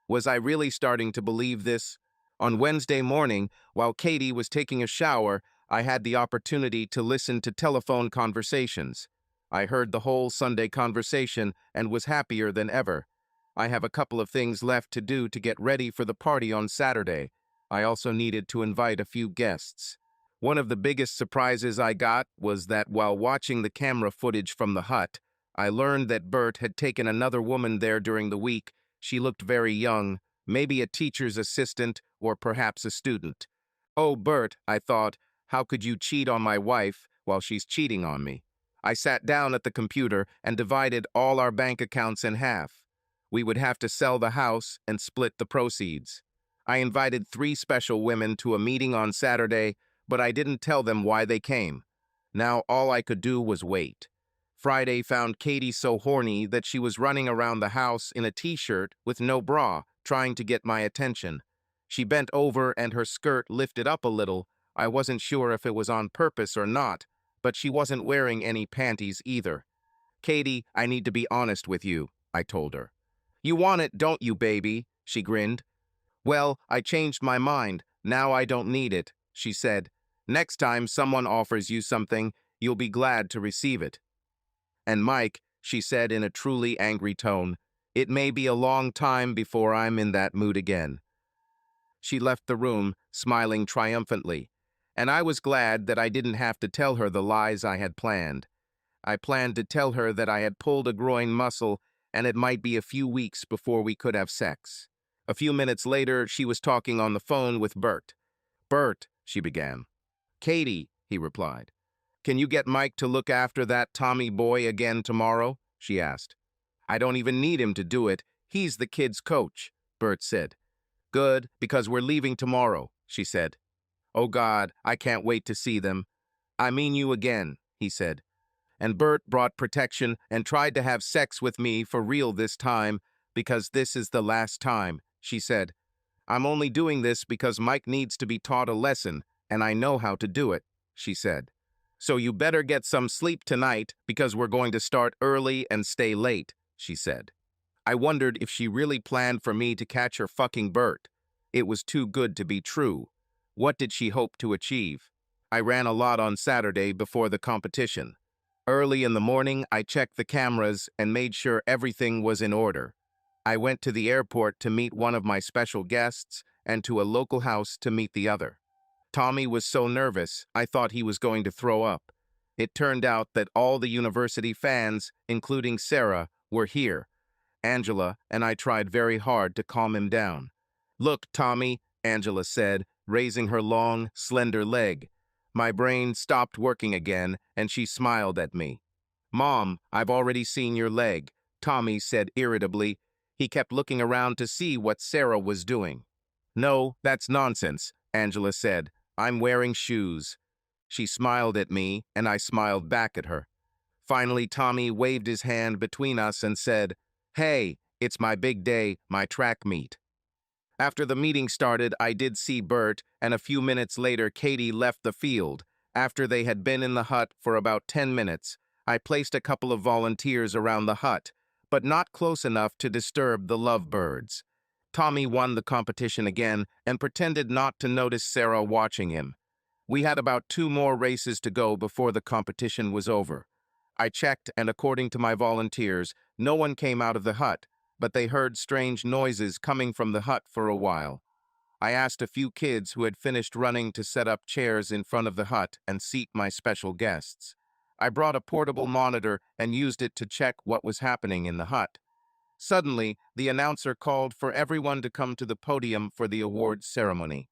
Speaker 1: Was I really starting to believe this? On Wednesday morning, while Katie was taking a shower, I had the opportunity to listen to telephone conversations. I heard the whole Sunday conversation and was happier than ever. I have a couple of things left to do to get ready for the party on Saturday. I also needed to invite a few guests. One of the biggest surprises I got was that while watching the camera footage from the hut, I learned that Bert had taken another woman there during the week. She looked very young, maybe a teacher's assistant or perhaps a student. Oh, Bert, I thought, how could you cheat on my wife while she's cheating on me? I sat down at the computer and divided all our bank accounts in half. We would have to sell the house and split the proceeds. I invited 3 special women to a meeting on Saturday, but I didn't tell them why they came. Now all I could do was wait. Friday found Katie so horny that she was running around the house in a t-shirt with no bra, trying to get my attention. She bent over and her skirt lifted up a little. I wasn't sure if it was on purpose or not, but she wasn't wearing any panties either. Katie, I need to be honest with you, I told her. You want it, don't you, baby? She grinned. Well, I changed my mind. Now I don't need it, she said. Next time someone offers you something, you'll be glad to receive it. And Mike, she said in a truly angry tone, it may be a long time before I'm in that mood again. She left the room, smiling triumphantly, and I was glad that I didn't have to tell her the lies I had planned. I planned to tell her that I had pulled a groin muscle and it might be a few weeks before we could have sex. A few minutes later, she was talking on the phone with Bert. Bert, she began. Katie, he replied. Can you get Mike to look after that Tommy boy again tomorrow? She asked. I don't even need him to do it. He's the kid's coach, Bert said. Good, because we're leaving tomorrow, she said. Oh God, I can't wait to see them. I mean you again, he said. And Bert brought protection and tried to have sex with me for real this time, because this is the last time, she said. I'm only doing this because Mike needs to be taught a lesson, and I know how to do it, she said. So you better get some sleep tonight because we're going to start early and stay late, she said. I wondered if she really planned for me to catch her fucking Bert. It was too good to be true. What did she hope to achieve? I ran a lot on Saturday before the competition. Early in the morning, I checked the cameras and made sure everything was in order. I went to the airport to meet one of my special guests and to a local house to meet the other. Tommy was so nervous, I thought he was going to throw up. It turned out that all the university fans, including Sarah, were here. Angela and I tried very hard to calm him down. Look, Tommy, Angela said, raising her long, slender leg. My brain stopped working again, and she smiled at me. Mom, I've already seen your leg, Tommy said irritably. He kept looking around to see what Sarah was doing. No, that's nonsense, Angela said. I'm wearing shoes. She smiled at me, and I smiled back at her. Finally, Tommy waved his hand between us and said, Hey, it's my big day, my track meet. After the meeting started, I did see Bert, and a few minutes later, Katie left the field. After they had been in the hut for about 10 minutes, I placed a couple of volunteers around the hut, but not close enough to disturb the lovebirds. Tommy won the competition again and pretended not to notice Sarah watching him. We had about 2 more races to go before the competition was over. I checked, and according to my volunteers, no one came out of the hut, but they heard strange noises coming from the hut for a while. I asked a few kids who had finished running to set up chairs in front of the hut and seat my special guests. I brought a portable monitor and used it to check what was happening in the hut. Suddenly, the announcer called for everyone to come to the podium for the awards ceremony.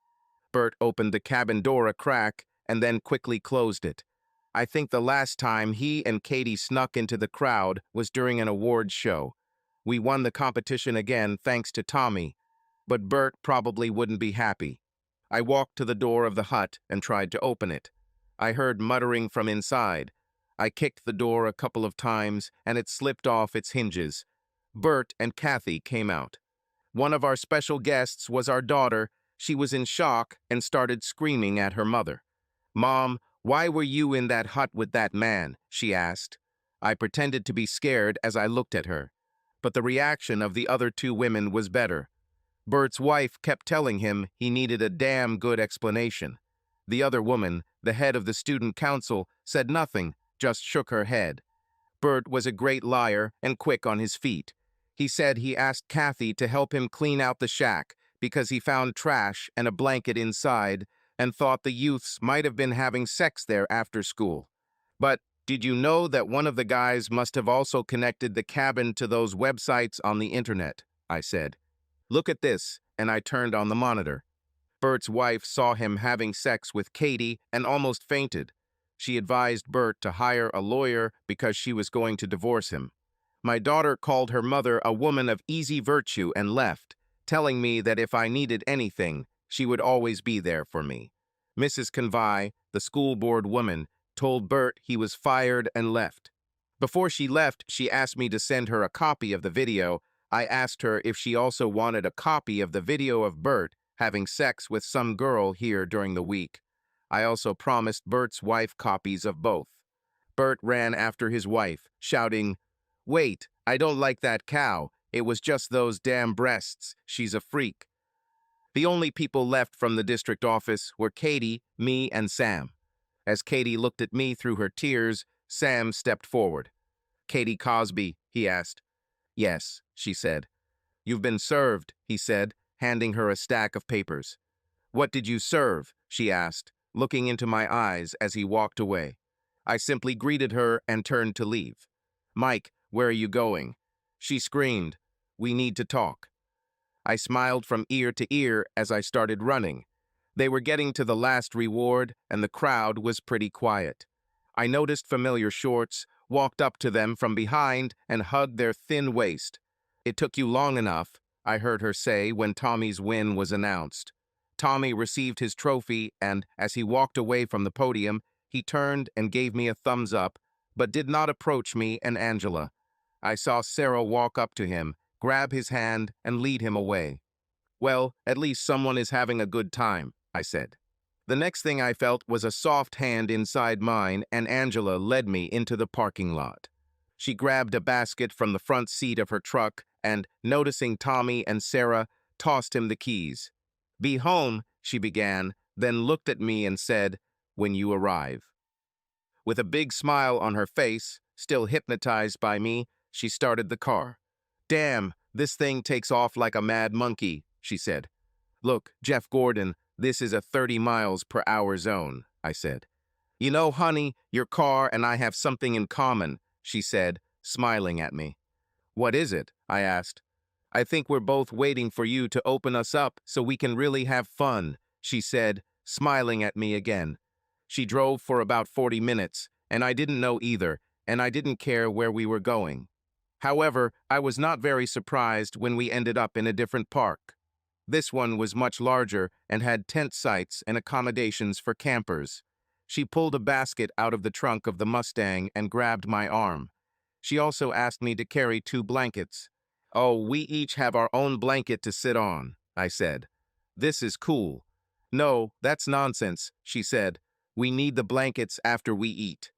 Speaker 1: Bert opened the cabin door a crack and then quickly closed it. I think the last time he and Katie snuck into the crowd was during an awards show. We won the competition again thanks to Tommy, but Bert probably wouldn't be happy. I walked to the door of the hut and tried to open it. I heard muttering from inside. I kicked the door a couple of times, and it slipped off its hinges. Bert and Kathy came out. One of our special guests was our daughter. She was in shock and started screaming at her mother. "Mom, why were you in that hut with that man?" she asked. I pretended to be scared as I looked at her. But the reaction of the other two women was better. Bert's wife kept telling him he needed a damn good explanation. The other woman, the head of the student council, said nothing, just shook her head. Bert was a great liar and quick on his feet. He said he asked Kathy to help him clean out the shack because he found trash and a blanket inside and thought the youths might have been having sex there after school. But did you know that one of the guys must have also connected the cabin to those websites on the internet? I said. Look at this, and I turned on the monitor. Bert's wife saw him having sex with Katie and almost fainted. She advised Bert to hire a lawyer because she was going to divorce him. My daughter called her mother a woman of easy virtue and left, telling me that if I needed anything, she would always be there for me. Mrs. Convey, the school board woman, told Bert he was fired and left. Before she left, she asked me to send her a copy of the video. I asked her if she also wanted a copy of the video of Bert having sex with some girl here during the week. I also promised Bert's wife copies of both. Bert ran after his wife, shouting, "Wait, I don't like that cow. It was just those damn breasts. She's a freak." The only people left from the district office were Katie, me, and Sam. As Katie looked at me through her tears, Sam stepped forward. "Katie Cosby," he asked. "Yes," she said. "You've been served," he said, handing her a stack of papers. "What did you serve?" she asked, looking into my eyes as he walked away. I simply greeted her and turned to leave. "Mike, where are you going?" She screamed, "We need to talk." I smiled from ear to ear as I started running. They were getting to the last reward, and the crowd was pretty quiet. I noticed familiar shorts, walked up to them from behind, and hugged their thin waist. "It took you long enough," I heard her say when Tommy's win was announced. Tommy received his trophy, and as he walked away from the podium, he turned and gave me a thumbs up, but did not approach me and Angela. I saw Sarah walk up to him, grab his hand, and lead him away. "Well, at least someone is having a good time," I said. The next thing I felt was a soft hand inside mine, and Angela led me into the parking lot. She grabbed a basket from the front seat of her truck and, noticing Tommy and Sarah, tossed him the keys. "Be home," she began, then looked at me and said, "When you arrive." With a big smile on her face, still hypnotized by me, she started the car. "Damn, this thing takes off like a mad monkey," she said. "Look, Jeff Gordon, this is a 30 miles per hour zone," I said. "You know, honey, your car and I have something in common," she said, smiling at me. "What is it?" I asked. "I think we're both waiting for you to open us up so we can really have fun," she said, smiling at me again. She drove for about 40 minutes, and I didn't know either, and I didn't care where we were going. However, I was not very surprised when we ended up in a different park. This one was much larger and had tent sites and accommodations for campers. She pulled a basket out of the trunk of the Mustang and grabbed my arm. She also asked me to carry 2 blankets. "Oh, we each have our own blanket to sit on," I said. "This is cool." "No, that's nonsense," she said. "We need the blankets after we eat."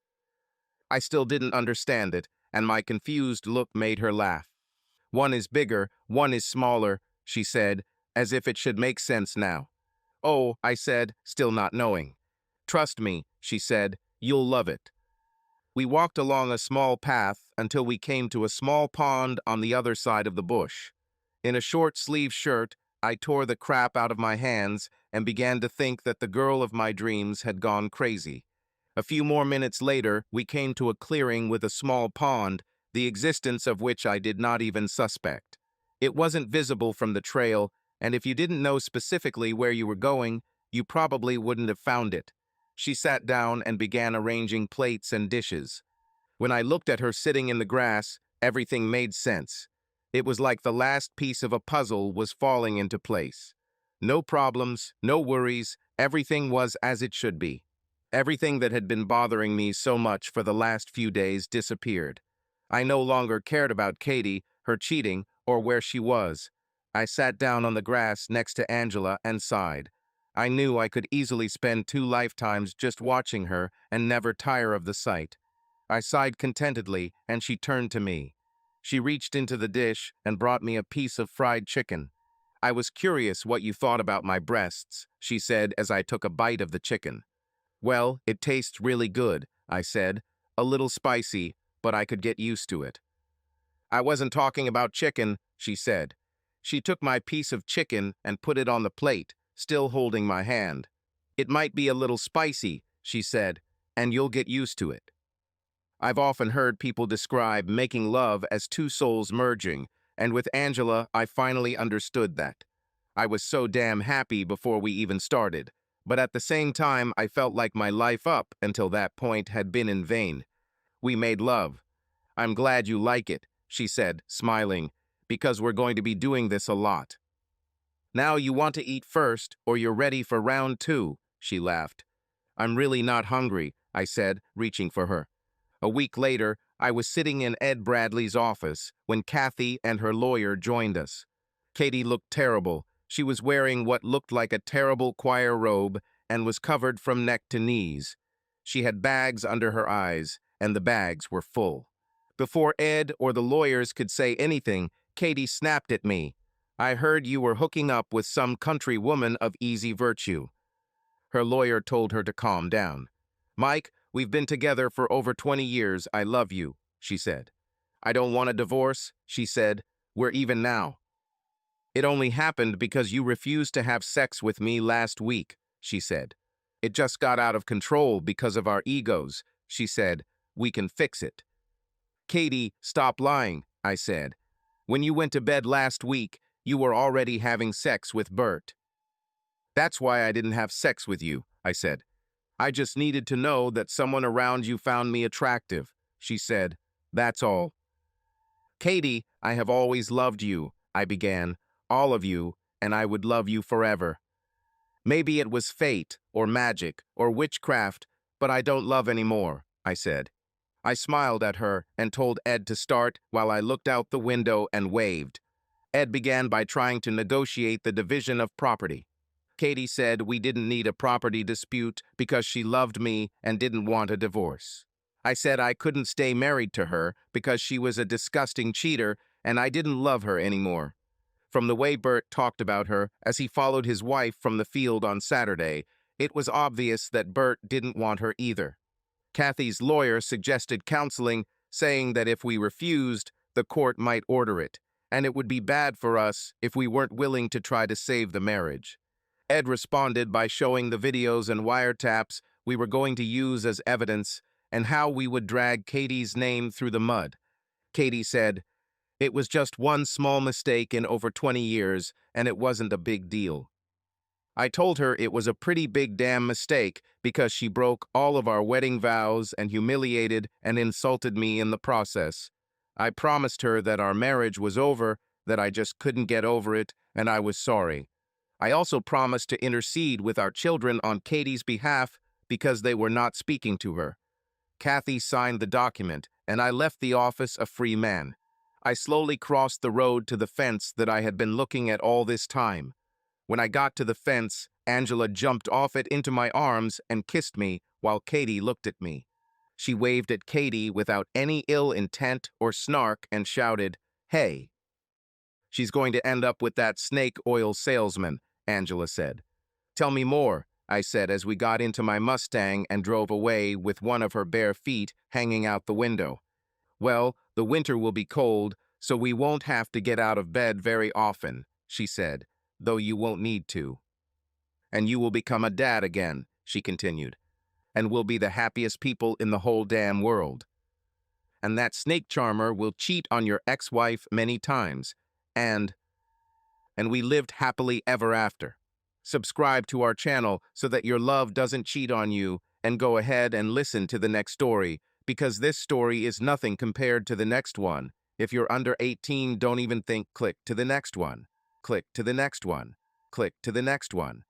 Speaker 1: I still didn't understand it, and my confused look made her laugh. "One is bigger, one is smaller," she said, as if it should make sense now. "Oh," I said, still not knowing. "Trust me," she said, "you'll love it." We walked along a small path until we came to a small pond on the other side of the bush. In a short-sleeved shirt, I tore the crap out of my hands and began to think that the girl of my dreams had gone crazy. A few more minutes later, we came to a clearing with a small pond, the existence of which I did not even suspect. It wasn't visible from the trail, and if you didn't know specifically where you were going, you probably wouldn't have found it. She sat down and began arranging plates and dishes. When I looked at her sitting in the grass, everything made sense. It was like the last piece of a puzzle was falling into place. No problems, no worries, everything was as it should be. Everything that had been bothering me so much for the last few days disappeared. I no longer cared about Katie, her cheating, or where she was. I sat down on the grass next to Angela and sighed. I knew I could easily spend 2 lifetimes just watching her and never tire of the sight. I sighed contentedly, and she turned to me. She reached into the dish and brought me a piece of fried chicken. "I was curious what you thought about my breasts," she said as I took a bite of the chicken. "Well, it tastes really good," I said. "A little spicy, but I could get used to it." "I wasn't talking about chicken," she said. She took my piece of chicken and put it on the plate, still holding my hand. "It might be a little spicy," she said, "and you'll get used to it." I've often heard people describe making love as two souls merging, and with Angela, I finally understood that. I was so damn happy before we even started, but at the same time, I felt like my life up until that point had been in vain. We made love. "I'm glad you like it," she said, smiling, "because we're going to be doing this a lot." "Now you want to eat first, or you're ready for round two," she laughed. "I'm really not hungry," I said, reaching for her. A week later, I was sitting in Ed Bradley's office when Kathy and her lawyer joined us. Katie looked terrible. She was wearing what looked like a terrible choir robe and was covered from neck to knees. She had bags under her eyes, and the bags were full. Before Ed or the lawyers could say anything, Katie snapped at me. "I heard you were hooking up with some country woman of easy virtue." Her lawyer told her to calm down. "Mike, we've been together for over 20 years. I love you," she said. "I don't want a divorce," she said. "We're even now." "It only happened because you refused to have sex with me last week," she said. "It just got out of control because of our egos," she said. "We can fix it." "Katie, stop lying," I said. "When you went to bed last week, you were already having sex with Bert." "That's why I didn't have sex with you," I said. "I just needed to know that someone around you found me attractive," she said. "That's all." "Katie, I have always loved you," I began. "All of you, and I would love you forever. Maybe it was fate, or magic, or witchcraft, but I don't love anymore," I said. I smiled at her and told Ed to start while I looked out the window and waved. Ed began by trying to negotiate the division of property. Katie said we didn't need a property dispute because she loved me and didn't want a divorce. I said I couldn't stay married to her because she was a disgusting cheater and I didn't love her anymore. From the way Bert talked about her as he followed his wife from the field on Saturday, it was obvious that Bert didn't want her either. Kathy's lawyer suggested counseling, saying that if we refused, the court might order it, and it would be bad for us if we weren't willing to try to save the marriage. Ed responded by showing the videos and wiretaps we were going to use as evidence and how we would drag Katie's name through the mud. Katie said, "It was just one small mistake in over 20 years, and it wasn't a big deal." I told her it was a pretty big damn mistake because she broke all of our wedding vows and humiliated and insulted me in the process. I promised her that our marriage was over, that I just couldn't get over it, and I was sorry. I also promised to intercede with our children on Katie's behalf because they were not speaking to her. Kathy signed the document, and I left the office a free man. I slowly crossed the road to the fence that I had been looking at all this time. When I got to the fence, Angela jumped off it into my arms and kissed me while Katie looked at me. She waved at Katie without any ill intent or snark and shouted, "Hey." "She's going to end up with that snake oil salesman," Angela said. "Tell me more," I said as we got into my Mustang and drove away with one of her bare feet hanging out the window. "Well, the winter will be cold, so we won't have to get out of bed very often," she said, "though you won't need to. And you will become a dad again," she continued, "and we'll be the happiest people in the whole damn world. And that snake charmer will cheat on your ex-wife many times, and we lived happily ever after." Subscribe to our channel so that your love doesn't cheat on you, and go ahead and listen to the next story, because this story is nothing compared to the next one. If you're under 18, don't even think. Click to the next one. Click to the next one. Click to the next one.